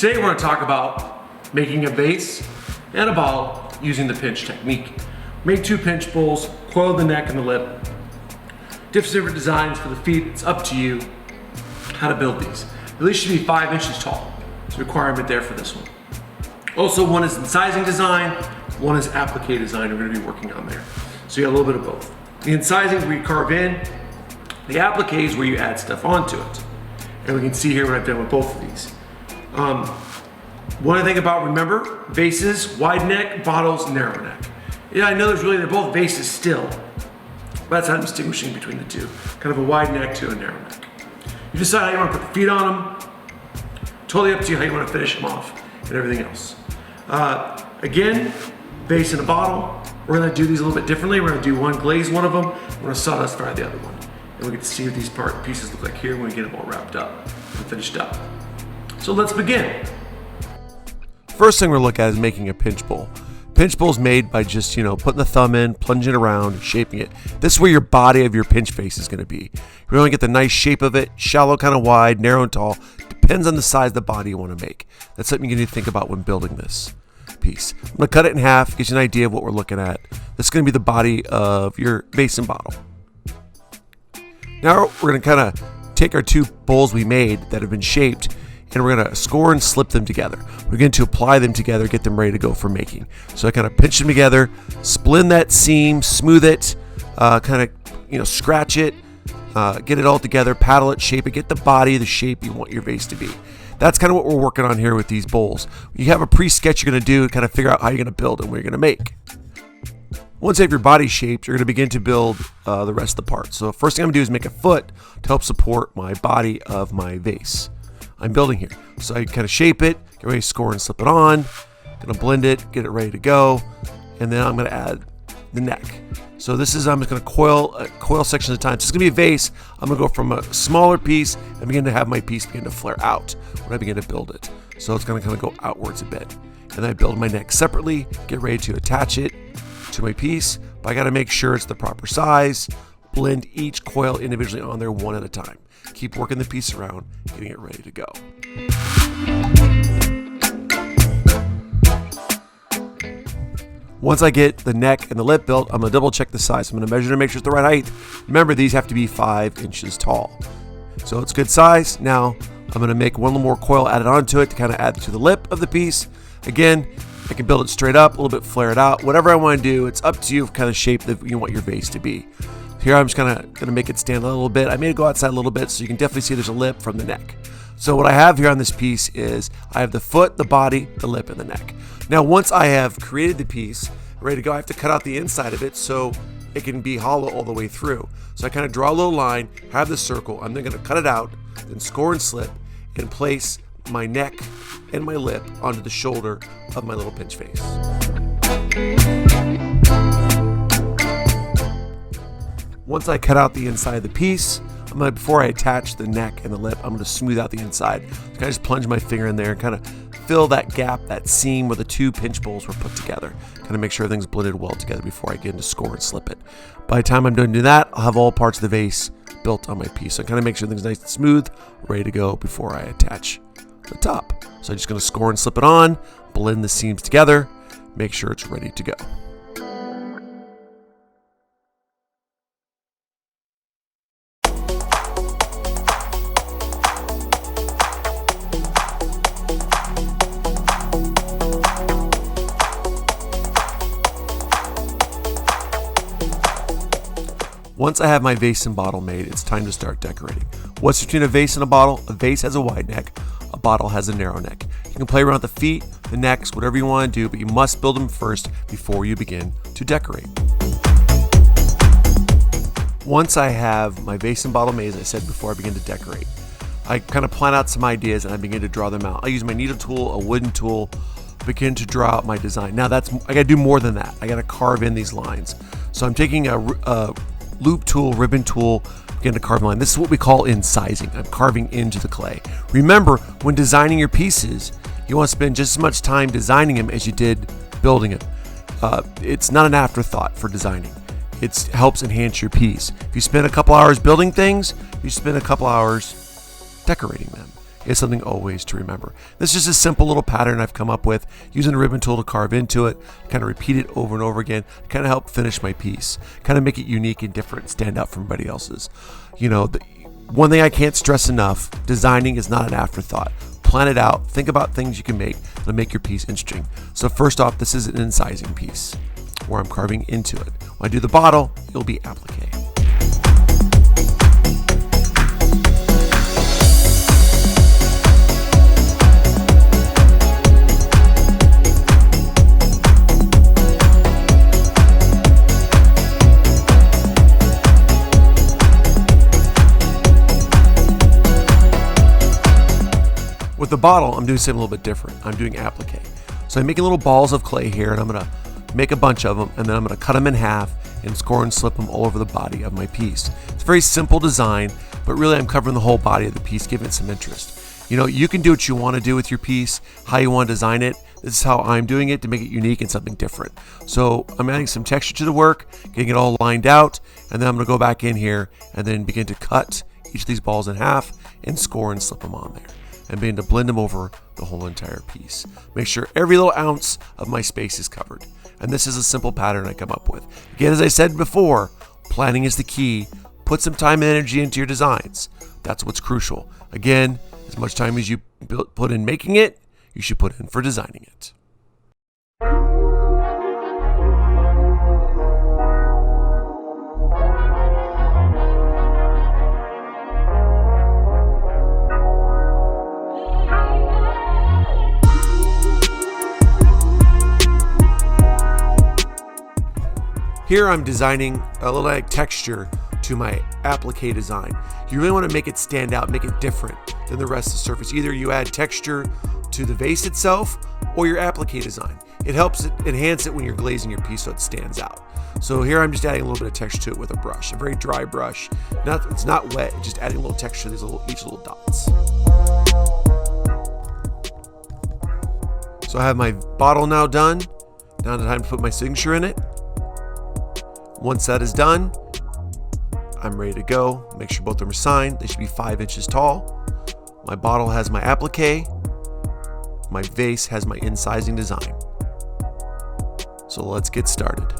Today we're going to talk about making a vase and a bottle using the pinch technique. Make 2 pinch bowls, coil the neck and the lip. Different designs for the feet, it's up to you how to build these. At least should be 5 inches tall. It's a requirement there for this one. Also, one is incising design, one is applique design we're going to be working on there. So you got a little bit of both. The incising is where you carve in, the applique is where you add stuff onto it. And we can see here what I've done with both of these. One thing about, remember, vases, wide neck, bottles, narrow neck. Yeah, I know they're both vases still, but that's how I'm distinguishing between the two. Kind of a wide neck to a narrow neck. You decide how you want to put the feet on them. Totally up to you how you want to finish them off and everything else. Again, vase and a bottle. We're going to do these a little bit differently. We're going to do one glaze one of them. We're going to sawdust fire the other one. And we get to see what these pieces look like here when we get them all wrapped up and finished up. So let's begin. First thing we're looking at is making a pinch bowl. Pinch bowl is made by just, putting the thumb in, plunging it around, and shaping it. This is where your body of your pinch face is going to be. You want to get the nice shape of it, shallow, kind of wide, narrow and tall. Depends on the size of the body you want to make. That's something you need to think about when building this piece. I'm going to cut it in half, get you an idea of what we're looking at. This is going to be the body of your vase and bottle. Now we're going to kind of take our 2 bowls we made that have been shaped, and we're going to score and slip them together. We're going to apply them together, get them ready to go for making. So I kind of pinch them together, splin that seam, smooth it, scratch it, get it all together, paddle it, shape it, get the body, the shape you want your vase to be. That's kind of what we're working on here with these bowls. You have a pre-sketch you're going to do, kind of figure out how you're going to build and what you're going to make. Once you have your body shaped, you're going to begin to build the rest of the parts. So first thing I'm going to do is make a foot to help support my body of my vase I'm building here. So I kind of shape it, get ready to score and slip it on, gonna blend it, get it ready to go, and then I'm gonna add the neck. So this is, I'm just gonna coil sections at a time. So it's gonna be a vase. I'm gonna go from a smaller piece and begin to have my piece begin to flare out when I begin to build it. So it's gonna kind of go outwards a bit. And then I build my neck separately, get ready to attach it to my piece, but I gotta make sure it's the proper size, blend each coil individually on there one at a time. Keep working the piece around, getting it ready to go. Once I get the neck and the lip built, I'm going to double check the size. I'm going to measure to make sure it's the right height. Remember, these have to be 5 inches tall. So it's good size. Now I'm going to make one more coil added onto it to kind of add to the lip of the piece. Again, I can build it straight up, a little bit flare it out. Whatever I want to do, it's up to you kind of shape that you want your vase to be. Here I'm just going to make it stand a little bit. I made it go outside a little bit so you can definitely see there's a lip from the neck. So what I have here on this piece is I have the foot, the body, the lip, and the neck. Now once I have created the piece, ready to go, I have to cut out the inside of it so it can be hollow all the way through. So I kind of draw a little line, have the circle, I'm then going to cut it out, then score and slip, and place my neck and my lip onto the shoulder of my little pinch face. Once I cut out the inside of the piece, before I attach the neck and the lip, I'm going to smooth out the inside. So I just plunge my finger in there and kind of fill that gap, that seam where the 2 pinch bowls were put together. Kind of make sure everything's blended well together before I get into score and slip it. By the time I'm done doing that, I'll have all parts of the vase built on my piece. So I kind of make sure everything's nice and smooth, ready to go before I attach the top. So I'm just going to score and slip it on, blend the seams together, make sure it's ready to go. Once I have my vase and bottle made, it's time to start decorating. What's between a vase and a bottle? A vase has a wide neck, a bottle has a narrow neck. You can play around with the feet, the necks, whatever you want to do, but you must build them first before you begin to decorate. Once I have my vase and bottle made, as I said before, I begin to decorate. I kind of plan out some ideas and I begin to draw them out. I use my needle tool, a wooden tool, begin to draw out my design. Now I gotta do more than that. I gotta carve in these lines. So I'm taking a loop tool, ribbon tool, begin to carve a line. This is what we call incising. I'm carving into the clay. Remember, when designing your pieces, you want to spend just as much time designing them as you did building them. It's not an afterthought for designing. It helps enhance your piece. If you spend a couple hours building things, you spend a couple hours decorating them. is something always to remember. This is just a simple little pattern I've come up with using the ribbon tool to carve into it, kind of repeat it over and over again, kind of help finish my piece, kind of make it unique and different, stand out from everybody else's. One thing I can't stress enough, designing is not an afterthought. Plan it out, think about things you can make to make your piece interesting. So first off, this is an incising piece where I'm carving into it. When I do the bottle, it'll be applique. With the bottle, I'm doing something a little bit different. I'm doing applique. So I'm making little balls of clay here, and I'm going to make a bunch of them, and then I'm going to cut them in half and score and slip them all over the body of my piece. It's a very simple design, but really I'm covering the whole body of the piece, giving it some interest. You can do what you want to do with your piece, how you want to design it. This is how I'm doing it to make it unique and something different. So I'm adding some texture to the work, getting it all lined out, and then I'm going to go back in here and then begin to cut each of these balls in half and score and slip them on there, and begin to blend them over the whole entire piece. Make sure every little ounce of my space is covered. And this is a simple pattern I come up with. Again, as I said before, planning is the key. Put some time and energy into your designs. That's what's crucial. Again, as much time as you put in making it, you should put in for designing it. Here I'm designing a little texture to my applique design. You really want to make it stand out, make it different than the rest of the surface. Either you add texture to the vase itself or your applique design. It helps enhance it when you're glazing your piece so it stands out. So here I'm just adding a little bit of texture to it with a brush, a very dry brush. It's not wet, just adding a little texture to each little dots. So I have my bottle now done. Now the time to put my signature in it. Once that is done, I'm ready to go. Make sure both of them are signed. They should be 5 inches tall. My bottle has my applique. My vase has my incising design. So let's get started.